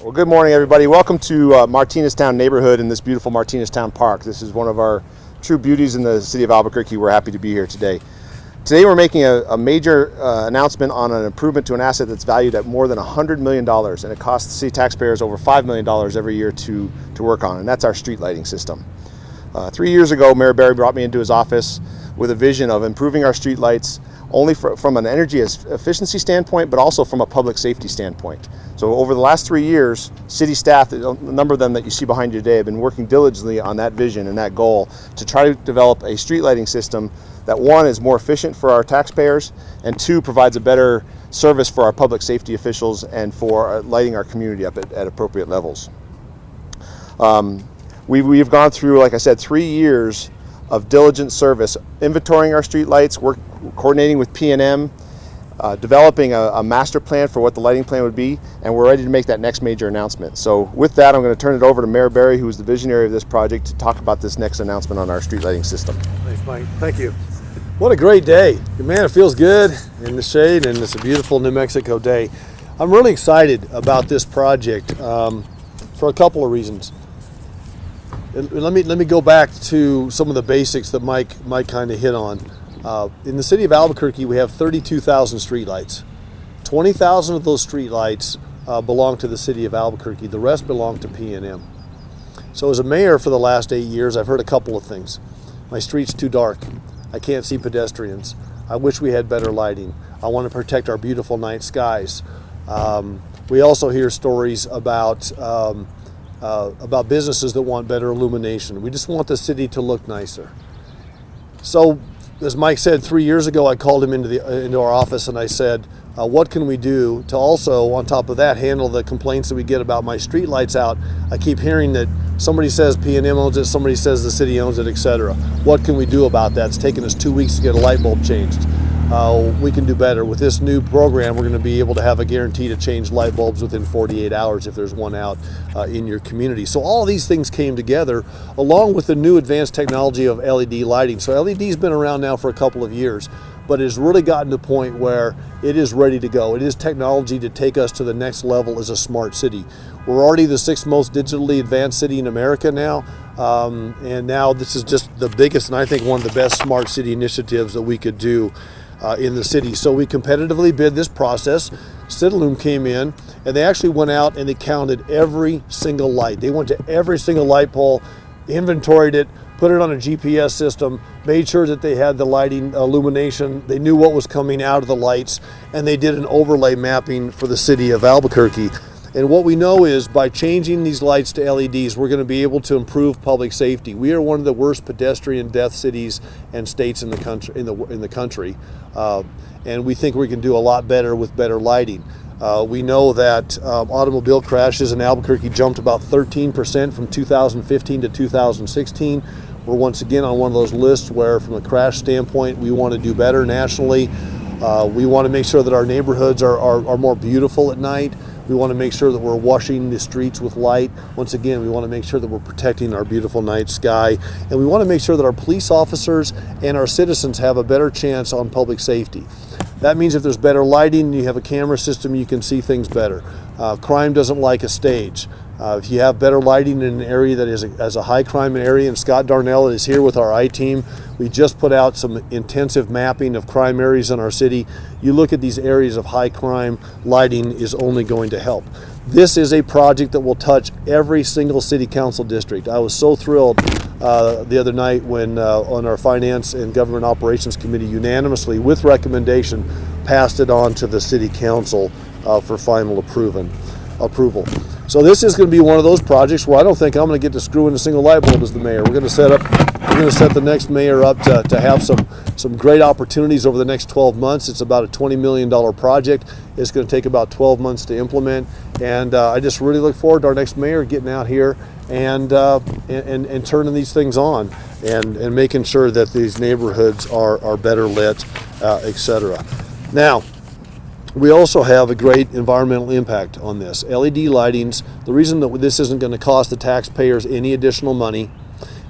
Well, good morning, everybody. Welcome to Martineztown neighborhood in this beautiful Martineztown Park. This is one of our true beauties in the city of Albuquerque. We're happy to be here today. Today we're making a major announcement on an improvement to an asset that's valued at more than $100 million, and it costs the city taxpayers over $5 million every year to work on, and that's our street lighting system. 3 years ago, Mayor Barry brought me into his office with a vision of improving our street lights only from an energy efficiency standpoint, but also from a public safety standpoint. So over the last 3 years, city staff, a number of them that you see behind you today, have been working diligently on that vision and that goal to try to develop a street lighting system that, one, is more efficient for our taxpayers, and two, provides a better service for our public safety officials and for lighting our community up at appropriate levels. We've gone through, like I said, 3 years of diligent service, inventorying our street lights, coordinating with P&M, developing a master plan for what the lighting plan would be, and we're ready to make that next major announcement. So with that, I'm going to turn it over to Mayor Barry, who is the visionary of this project, to talk about this next announcement on our street lighting system. Thanks, Mike. Thank you. What a great day. Man, it feels good in the shade, and it's a beautiful New Mexico day. I'm really excited about this project for a couple of reasons. Let me go back to some of the basics that Mike kind of hit on. In the city of Albuquerque, we have 32,000 streetlights. 20,000 of those streetlights belong to the city of Albuquerque. The rest belong to P&M. So as a mayor for the last 8 years, I've heard a couple of things. My street's too dark. I can't see pedestrians. I wish we had better lighting. I want to protect our beautiful night skies. We also hear stories about businesses that want better illumination. We just want the city to look nicer. So, as Mike said, 3 years ago, I called him into our office and I said, what can we do to also, on top of that, handle the complaints that we get about my street lights out? I keep hearing that somebody says P&M owns it, somebody says the city owns it, etc. What can we do about that? It's taken us 2 weeks to get a light bulb changed. We can do better. With this new program, we're going to be able to have a guarantee to change light bulbs within 48 hours if there's one out in your community. So all these things came together along with the new advanced technology of LED lighting. So LED's been around now for a couple of years, but it's really gotten to a point where it is ready to go. It is technology to take us to the next level as a smart city. We're already the 6th most digitally advanced city in America now, and now this is just the biggest and I think one of the best smart city initiatives that we could do in the city. So we competitively bid this process. Citelum came in and they actually went out and they counted every single light. They went to every single light pole, inventoried it, put it on a GPS system, made sure that they had the lighting illumination, they knew what was coming out of the lights, and they did an overlay mapping for the city of Albuquerque. And what we know is by changing these lights to LEDs, we're going to be able to improve public safety. We are one of the worst pedestrian death cities and states in the country, and we think we can do a lot better with better lighting. We know that automobile crashes in Albuquerque jumped about 13% from 2015 to 2016. We're once again on one of those lists where, from a crash standpoint, we want to do better nationally. We want to make sure that our neighborhoods are more beautiful at night. We want to make sure that we're washing the streets with light. Once again, we want to make sure that we're protecting our beautiful night sky. And we want to make sure that our police officers and our citizens have a better chance on public safety. That means if there's better lighting, you have a camera system, you can see things better. Crime doesn't like a stage. If you have better lighting in an area that is a high crime area, and Scott Darnell is here with our I-team, we just put out some intensive mapping of crime areas in our city. You look at these areas of high crime, lighting is only going to help. This is a project that will touch every single city council district. I was so thrilled the other night when on our Finance and Government Operations Committee unanimously, with recommendation, passed it on to the city council for final approval. So this is going to be one of those projects where I don't think I'm going to get to screw in a single light bulb as the mayor. We're going to set the next mayor up to have some great opportunities over the next 12 months. It's about a $20 million project. It's going to take about 12 months to implement, and I just really look forward to our next mayor getting out here and turning these things on and making sure that these neighborhoods are better lit, etc. Now, we also have a great environmental impact on this. LED lightings, the reason that this isn't going to cost the taxpayers any additional money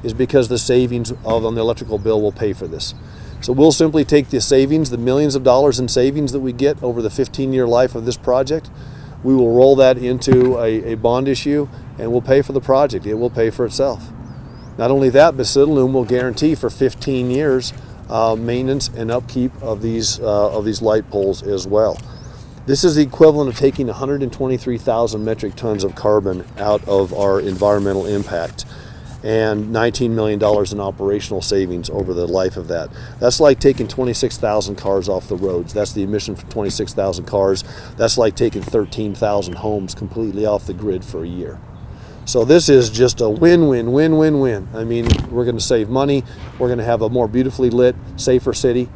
is because the savings on the electrical bill will pay for this. So we'll simply take the savings, the millions of dollars in savings that we get over the 15-year life of this project. We will roll that into a bond issue, and we'll pay for the project. It will pay for itself. Not only that, but Citelum will guarantee for 15 years maintenance and upkeep of these light poles as well. This is the equivalent of taking 123,000 metric tons of carbon out of our environmental impact, and $19 million in operational savings over the life of that. That's like taking 26,000 cars off the roads. That's the emission from 26,000 cars. That's like taking 13,000 homes completely off the grid for a year. So this is just a win-win, win-win-win. I mean, we're going to save money. We're going to have a more beautifully lit, safer city.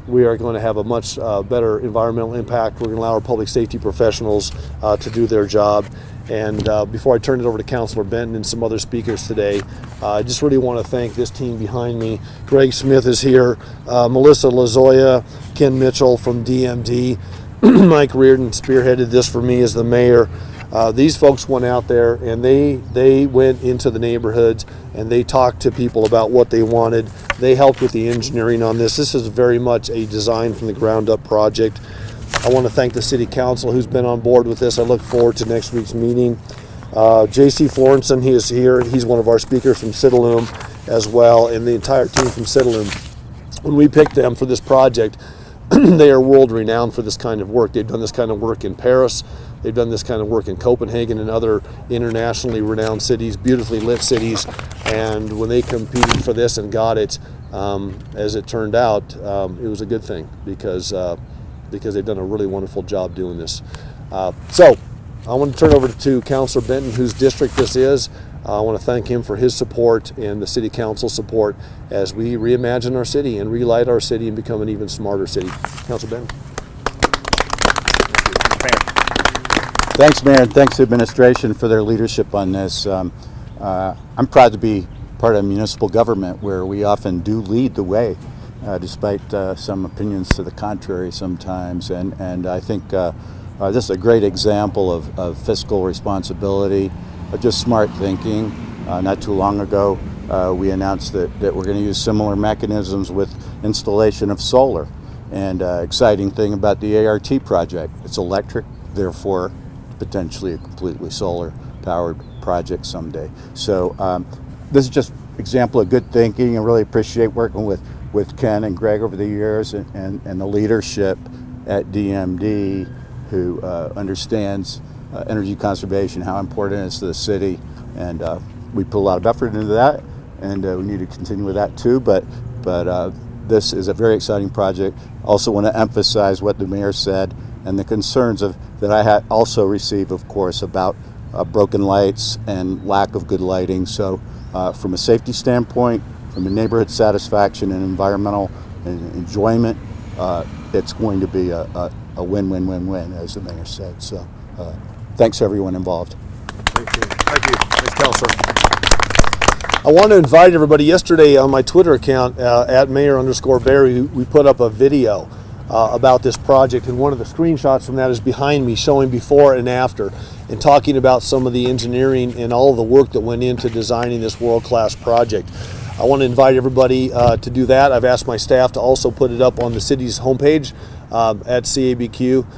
We are going to have a much better environmental impact. We're going to allow our public safety professionals to do their job. And before I turn it over to Councilor Benton and some other speakers today, I just really want to thank this team behind me. Greg Smith is here, Melissa Lazoya, Ken Mitchell from DMD, Mike Reardon spearheaded this for me as the mayor. These folks went out there and they went into the neighborhoods and they talked to people about what they wanted. They helped with the engineering on this. This is very much a design from the ground up project. I want to thank the City Council who's been on board with this. I look forward to next week's meeting. J.C. Florenson, he is here. He's one of our speakers from Citelum as well, and the entire team from Citelum. When we picked them for this project, they are world renowned for this kind of work. They've done this kind of work in Paris. They've done this kind of work in Copenhagen and other internationally renowned cities, beautifully lit cities. And when they competed for this and got it, as it turned out, it was a good thing because they've done a really wonderful job doing this. So I want to turn over to Councilor Benton, whose district this is. I want to thank him for his support and the City Council support as we reimagine our city and relight our city and become an even smarter city. Councilor Benton. Thanks, Mayor, and thanks to administration for their leadership on this. I'm proud to be part of municipal government where we often do lead the way, despite some opinions to the contrary sometimes. And I think this is a great example of fiscal responsibility, of just smart thinking. Not too long ago, we announced that we're going to use similar mechanisms with installation of solar. And exciting thing about the ART project, it's electric, therefore potentially a completely solar powered project someday. So this is just example of good thinking. I really appreciate working with Ken and Greg over the years and the leadership at DMD who understands energy conservation, how important it is to the city. And we put a lot of effort into that, and we need to continue with that too. But this is a very exciting project. Also want to emphasize what the mayor said and the concerns that I also received, of course, about broken lights and lack of good lighting. So from a safety standpoint, from a neighborhood satisfaction and environmental enjoyment, it's going to be a win-win-win-win, as the mayor said. So thanks to everyone involved. Thank you. Thank you. Thanks, Councilor. I want to invite everybody. Yesterday on my Twitter account, at Mayor_Barry, we put up a video about this project, and one of the screenshots from that is behind me, showing before and after, and talking about some of the engineering and all of the work that went into designing this world-class project. I want to invite everybody to do that. I've asked my staff to also put it up on the city's homepage at cabq.gov,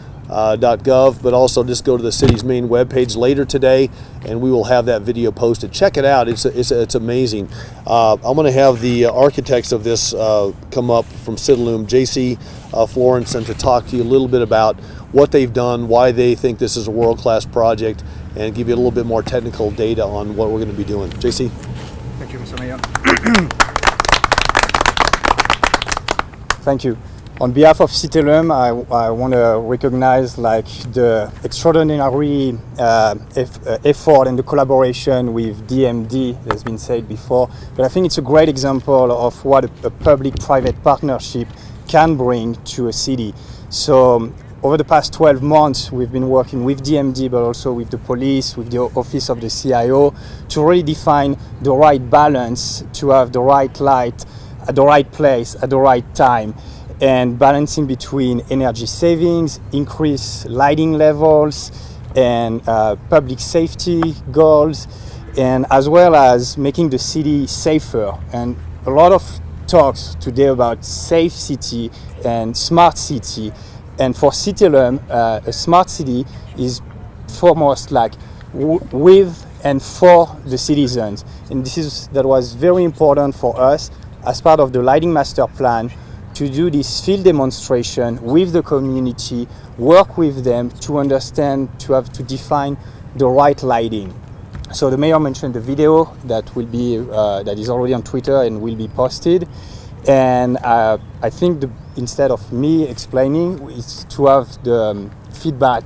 but also just go to the city's main webpage later today, and we will have that video posted. Check it out. It's amazing. I'm going to have the architects of this come up from Citelum, J.C. Florenson, to talk to you a little bit about what they've done, why they think this is a world-class project, and give you a little bit more technical data on what we're going to be doing. J.C. Thank you, Mr. Mayor. Thank you. On behalf of Citelum, I want to recognize the extraordinary effort and the collaboration with DMD, as has been said before. But I think it's a great example of what a public-private partnership can bring to a city. So over the past 12 months, we've been working with DMD, but also with the police, with the Office of the CIO, to really define the right balance, to have the right light at the right place at the right time, and balancing between energy savings, increased lighting levels, and public safety goals, and as well as making the city safer. And a lot of talks today about safe city and smart city, And for Citelum, a smart city is foremost like with and for the citizens. And that was very important for us as part of the lighting master plan to do this field demonstration with the community, work with them to understand, to define the right lighting. So the mayor mentioned the video that will be that is already on Twitter and will be posted. And I think instead of me explaining, it's to have the feedback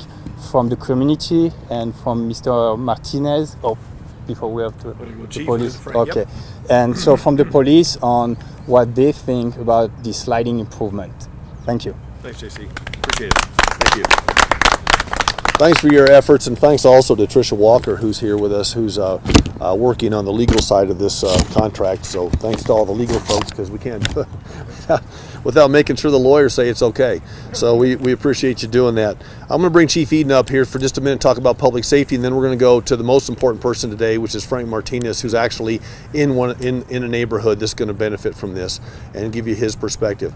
from the community and from Mr. Martinez. Oh, before we have to the police. Okay, yep. And so from the police on what they think about this lighting improvement. Thank you. Thanks, JC. Appreciate it. Thank you. Thanks for your efforts, and thanks also to Tricia Walker, who's here with us, who's working on the legal side of this contract. So thanks to all the legal folks, because we can't do it without making sure the lawyers say it's okay. So we appreciate you doing that. I'm going to bring Chief Eden up here for just a minute, talk about public safety, and then we're going to go to the most important person today, which is Frank Martinez, who's actually in a neighborhood that's going to benefit from this, and give you his perspective.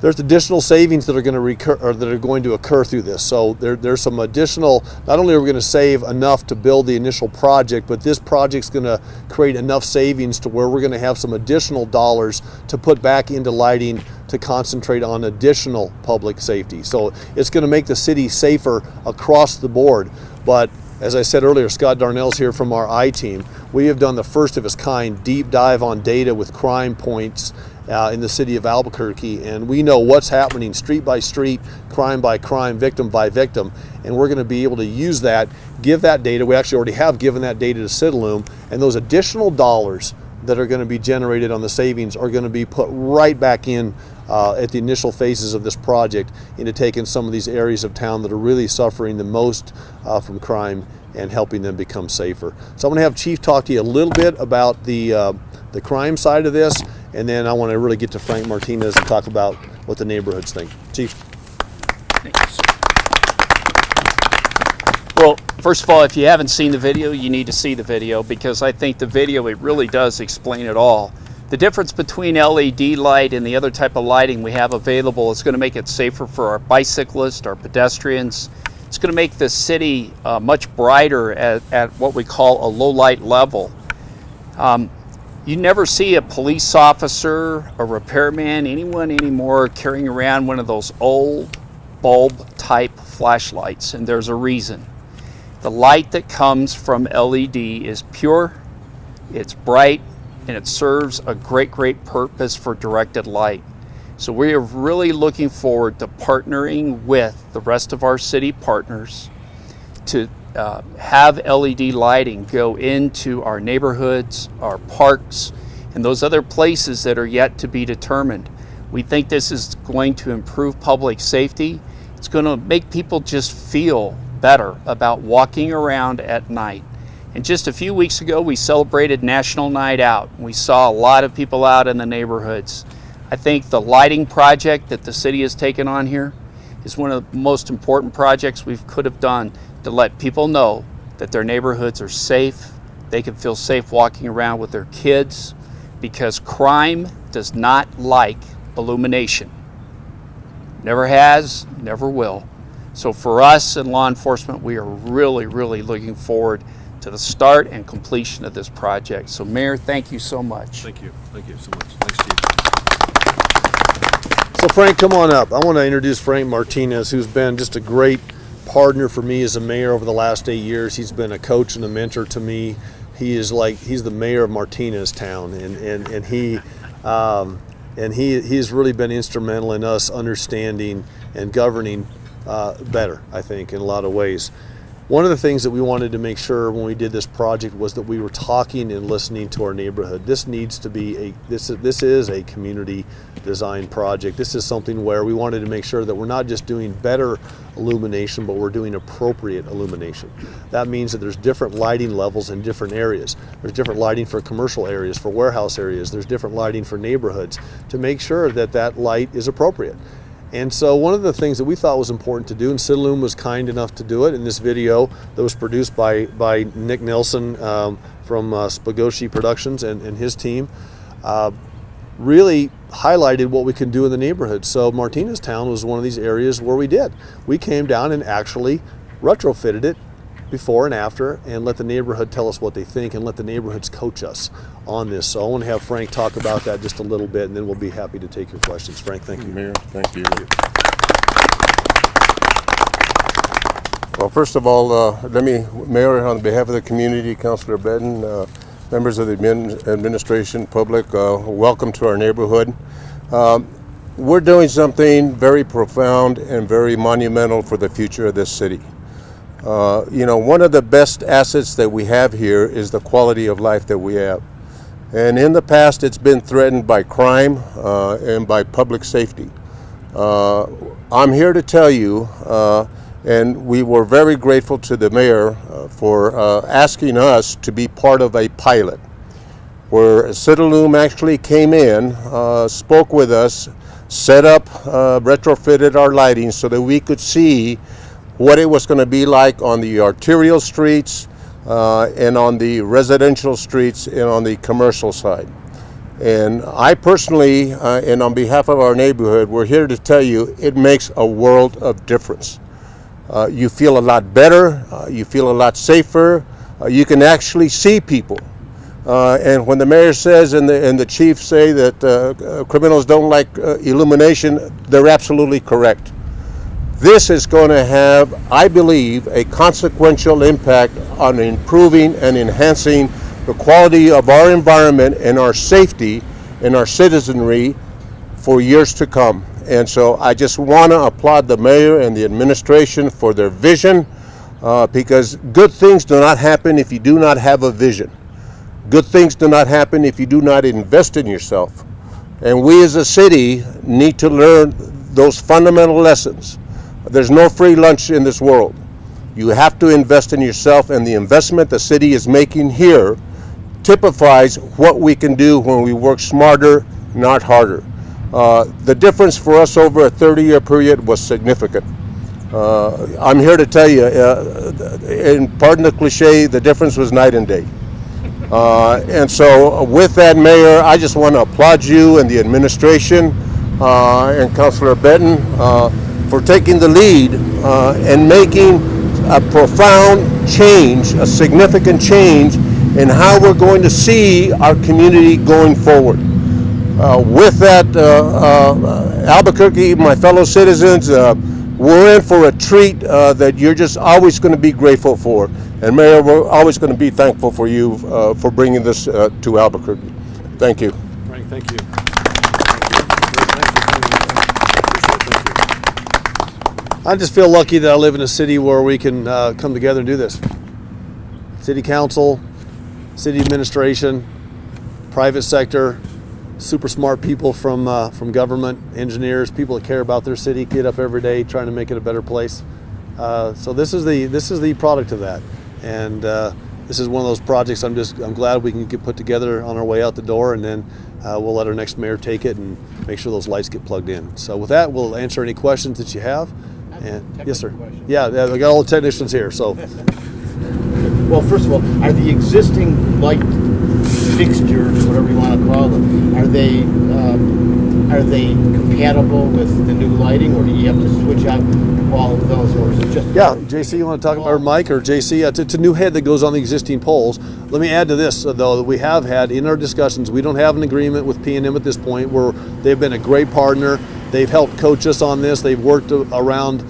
There's additional savings that are going to occur through this. So there's some additional, not only are we going to save enough to build the initial project, but this project's going to create enough savings to where we're going to have some additional dollars to put back into lighting to concentrate on additional public safety. So it's going to make the city safer across the board. But as I said earlier, Scott Darnell's here from our I-team. We have done the first of its kind deep dive on data with crime points in the city of Albuquerque, and we know what's happening street by street, crime by crime, victim by victim, and we're going to be able to use that, give that data. We actually already have given that data to Citelum, and those additional dollars that are going to be generated on the savings are going to be put right back in at the initial phases of this project into taking some of these areas of town that are really suffering the most from crime and helping them become safer. So I'm going to have Chief talk to you a little bit about the crime side of this, and then I want to really get to Frank Martinez and talk about what the neighborhoods think. Chief. Thanks. Well, first of all, if you haven't seen the video, you need to see the video, because I think the video, it really does explain it all. The difference between LED light and the other type of lighting we have available is going to make it safer for our bicyclists, our pedestrians. It's going to make the city much brighter at what we call a low light level. You never see a police officer, a repairman, anyone anymore carrying around one of those old bulb type flashlights, and there's a reason. The light that comes from LED is pure, it's bright, and it serves a great purpose for directed light. So we are really looking forward to partnering with the rest of our city partners to have LED lighting go into our neighborhoods, our parks, and those other places that are yet to be determined. We think this is going to improve public safety. It's going to make people just feel better about walking around at night. And just a few weeks ago, we celebrated National Night Out. We saw a lot of people out in the neighborhoods. I think the lighting project that the city has taken on here is one of the most important projects we could have done to let people know that their neighborhoods are safe. They can feel safe walking around with their kids, because crime does not like illumination. Never has, never will. So for us in law enforcement, we are really looking forward to the start and completion of this project. So Mayor, thank you so much. Thank you so much. Thanks, Chief. So Frank, come on up. I want to introduce Frank Martinez, who's been just a great partner for me as a mayor over the last 8 years. He's been a coach and a mentor to me. He's the mayor of Martinez Town, and he's really been instrumental in us understanding and governing better, I think, in a lot of ways. One of the things that we wanted to make sure when we did this project was that we were talking and listening to our neighborhood. This needs to be this is a community design project. This is something where we wanted to make sure that we're not just doing better illumination, but we're doing appropriate illumination. That means that there's different lighting levels in different areas. There's different lighting for commercial areas, for warehouse areas. There's different lighting for neighborhoods to make sure that that light is appropriate. And so one of the things that we thought was important to do, and Citelum was kind enough to do it in this video that was produced by Nick Nelson from Spagoshi Productions and his team, really highlighted what we can do in the neighborhood. So Martinez Town was one of these areas where we did. We came down and actually retrofitted it before and after, and let the neighborhood tell us what they think, and let the neighborhoods coach us on this. So I want to have Frank talk about that just a little bit, and then we'll be happy to take your questions. Frank, thank you. Mayor, thank you. Well, first of all, Mayor, on behalf of the community, Councilor Bedden, members of the administration, public, welcome to our neighborhood. We're doing something very profound and very monumental for the future of this city. One of the best assets that we have here is the quality of life that we have. And in the past, it's been threatened by crime and by public safety. I'm here to tell you, and we were very grateful to the mayor for asking us to be part of a pilot, where Citelum actually came in, spoke with us, set up, retrofitted our lighting so that we could see what it was going to be like on the arterial streets and on the residential streets and on the commercial side. And I personally, and on behalf of our neighborhood, we're here to tell you it makes a world of difference. You feel a lot better, you feel a lot safer, you can actually see people. And when the mayor says and the chief say that criminals don't like illumination, they're absolutely correct. This is going to have, I believe, a consequential impact on improving and enhancing the quality of our environment and our safety and our citizenry for years to come. And so I just want to applaud the mayor and the administration for their vision, because good things do not happen if you do not have a vision. Good things do not happen if you do not invest in yourself. And we as a city need to learn those fundamental lessons. There's no free lunch in this world. You have to invest in yourself, and the investment the city is making here typifies what we can do when we work smarter, not harder. The difference for us over a 30-year period was significant. I'm here to tell you, and pardon the cliche, the difference was night and day. And so with that, Mayor, I just want to applaud you and the administration and Councilor Benton for taking the lead and making a profound change, a significant change in how we're going to see our community going forward. With that, Albuquerque, my fellow citizens, we're in for a treat that you're just always going to be grateful for. And Mayor, we're always going to be thankful for you for bringing this to Albuquerque. Thank you. Frank, thank you. I just feel lucky that I live in a city where we can come together and do this. City council, city administration, private sector, super smart people from government, engineers, people that care about their city, get up every day trying to make it a better place. So this is the product of that, and this is one of those projects I'm glad we can get put together on our way out the door, and then we'll let our next mayor take it and make sure those lights get plugged in. So with that, we'll answer any questions that you have. And yes, sir. Yeah, we got all the technicians here. So, well, first of all, are the existing light fixtures, whatever you want to call them, are they compatible with the new lighting, or do you have to switch out all of those, or is it just? Yeah, JC, you want to talk about, or Mike or JC? It's a new head that goes on the existing poles. Let me add to this, though, that we have had in our discussions. We don't have an agreement with P&M at this point. Where they've been a great partner. They've helped coach us on this. They've worked around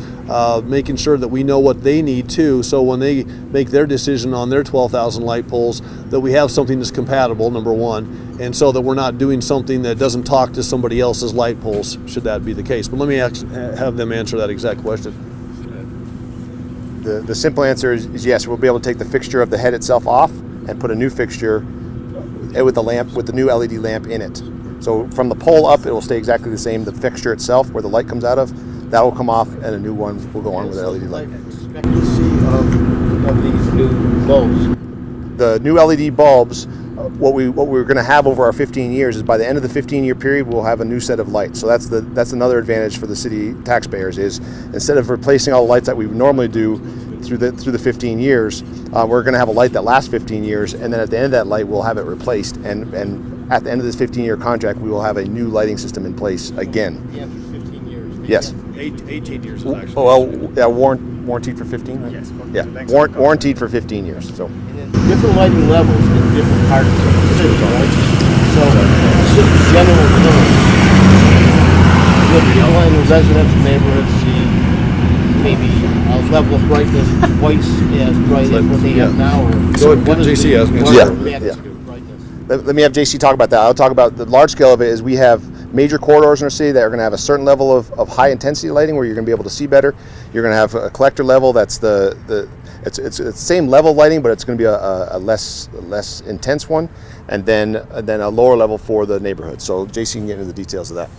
making sure that we know what they need too. So when they make their decision on their 12,000 light poles, that we have something that's compatible, number one, and so that we're not doing something that doesn't talk to somebody else's light poles, should that be the case. But let me have them answer that exact question. The simple answer is yes. We'll be able to take the fixture of the head itself off and put a new fixture with the lamp, with the new LED lamp in it. So from the pole up, it will stay exactly the same. The fixture itself, where the light comes out of, that will come off, and a new one will go on with the LED light. Expectancy of these new bulbs. The new LED bulbs, what we're going to have over our 15 years is by the end of the 15-year period, we'll have a new set of lights. So that's another advantage for the city taxpayers, is instead of replacing all the lights that we would normally do through the 15 years, we're going to have a light that lasts 15 years, and then at the end of that light, we'll have it replaced. And at the end of this 15-year contract, we will have a new lighting system in place again. Yeah, for 15 years. Yes. 18 years is actually. Well, yeah, warranted for 15. Right? Yes. Yeah, warranted for 15 years. So. And then different lighting levels in different parts of the city, right? So, just general terms. Will people in the residential neighborhoods see maybe a level of brightness twice as bright as what they have now? Or So what is JC the- has- what is Yeah. the magnitude of brightness? Let me have JC talk about that. I'll talk about the large scale of it. Is we have major corridors in our city that are going to have a certain level of high intensity lighting where you're going to be able to see better. You're going to have a collector level that's it's the same level of lighting, but it's going to be a less intense one, and then a lower level for the neighborhood. So JC can get into the details of that.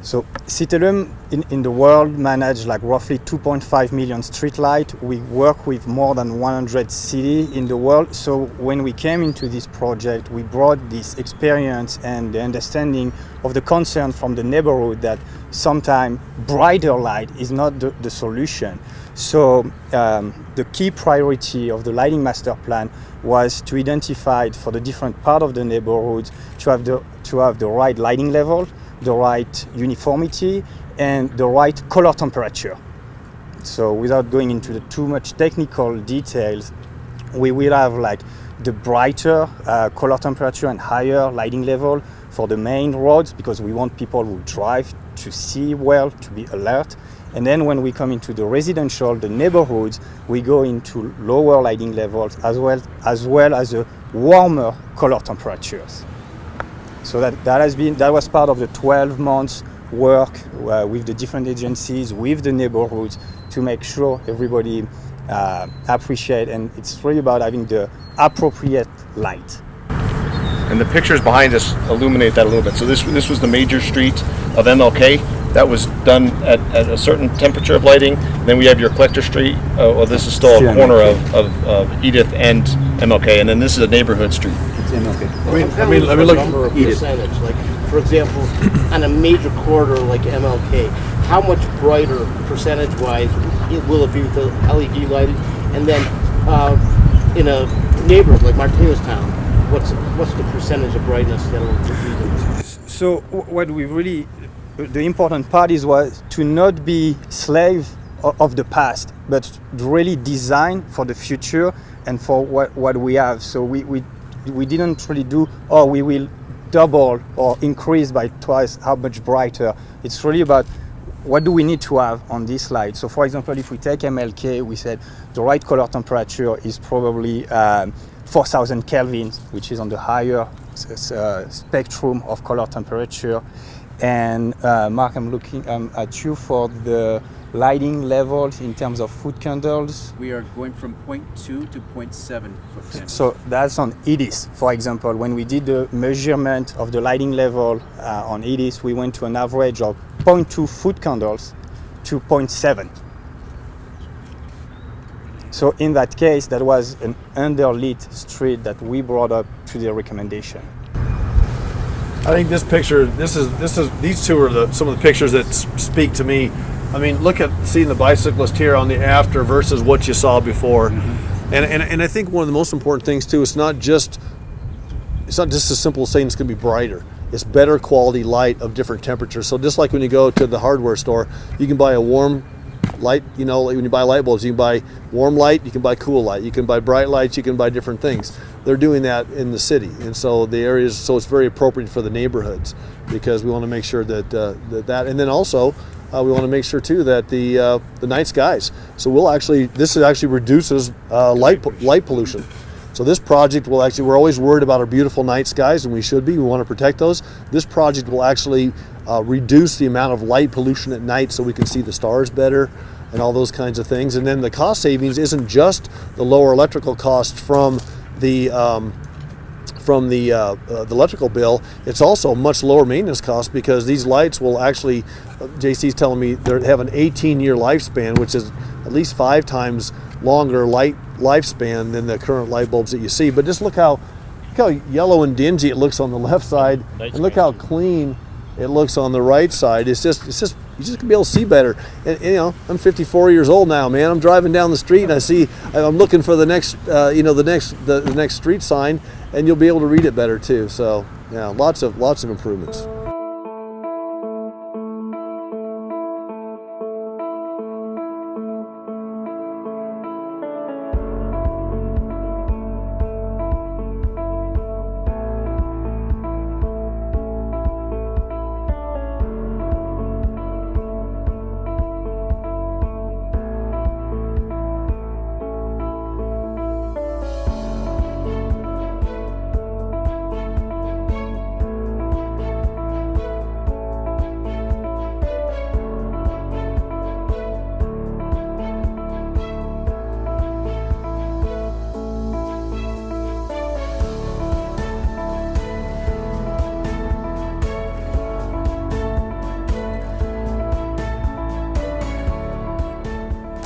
So Citelum in the world manage like roughly 2.5 million streetlights. We work with more than 100 cities in the world. So when we came into this project, we brought this experience and the understanding of the concern from the neighborhood that sometimes brighter light is not the solution. So the key priority of the lighting master plan was to identify for the different part of the neighborhood to have the right lighting level, the right uniformity, and the right color temperature. So without going into the too much technical details, we will have like the brighter color temperature and higher lighting level for the main roads, because we want people who drive to see well, to be alert. And then when we come into the residential, the neighborhoods, we go into lower lighting levels as well as a warmer color temperatures. So that was part of the 12 months work with the different agencies, with the neighborhoods, to make sure everybody appreciate, and it's really about having the appropriate light. And the pictures behind us illuminate that a little bit. So this was the major street of MLK. That was done at a certain temperature of lighting. Then we have your collector street. Well, this is still a corner of Edith and MLK. And then this is a neighborhood street. It's MLK. I mean, let me look. Number of percentage, like for example, on a major corridor like MLK, how much brighter percentage-wise will it be with the LED lighting? And then in a neighborhood like Martineztown, what's the percentage of brightness that will be? So what we really, the important part was to not be slave of the past, but really design for the future and for what we have. So we didn't really do, we will double or increase by twice how much brighter. It's really about what do we need to have on this light. So for example, if we take MLK, we said the right color temperature is probably 4,000 Kelvin, which is on the higher spectrum of color temperature. And Mark, I'm looking at you for the lighting levels in terms of foot candles. We are going from 0.2 to 0.7 foot candles. So that's on EDIS, for example. When we did the measurement of the lighting level on EDIS, we went to an average of 0.2 foot candles to 0.7. So in that case, that was an underlit street that we brought up to the recommendation. I think this picture, these two are some of the pictures that speak to me. I mean, look at seeing the bicyclist here on the after versus what you saw before. Mm-hmm. And I think one of the most important things too, it's not just as simple as saying it's going to be brighter. It's better quality light of different temperatures. So just like when you go to the hardware store, you can buy a warm light, you know, when you buy light bulbs, you can buy warm light, you can buy cool light, you can buy bright lights, you can buy different things. They're doing that in the city, and so the areas, so it's very appropriate for the neighborhoods, because we want to make sure that and then also we want to make sure too that the night skies. So this actually reduces light pollution. So this project will actually, we're always worried about our beautiful night skies, and we should be. We want to protect those. This project will actually reduce the amount of light pollution at night, so we can see the stars better and all those kinds of things. And then the cost savings isn't just the lower electrical cost from the electrical bill. It's also much lower maintenance cost, because these lights will actually, JC's telling me, they have an 18-year lifespan, which is at least 5 times longer lifespan than the current light bulbs that you see. But just look how yellow and dingy it looks on the left side, and look how clean it looks on the right side. It's just You just gonna be able to see better. And you know, I'm 54 years old now, man. I'm driving down the street and I'm looking for the next, the next street sign, and you'll be able to read it better too. So yeah, lots of improvements.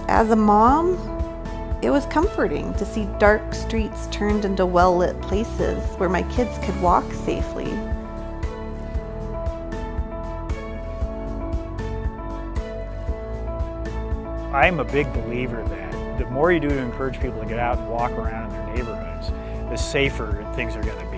As a mom, it was comforting to see dark streets turned into well-lit places where my kids could walk safely. I'm a big believer that the more you do to encourage people to get out and walk around in their neighborhoods, the safer things are going to be.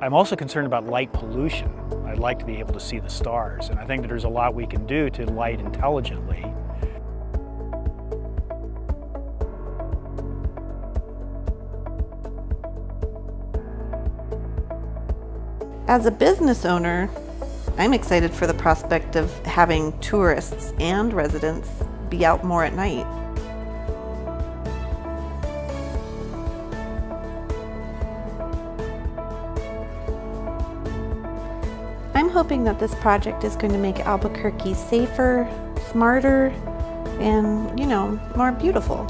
I'm also concerned about light pollution. I'd like to be able to see the stars, and I think that there's a lot we can do to light intelligently. As a business owner, I'm excited for the prospect of having tourists and residents be out more at night. I'm hoping that this project is going to make Albuquerque safer, smarter, and, more beautiful.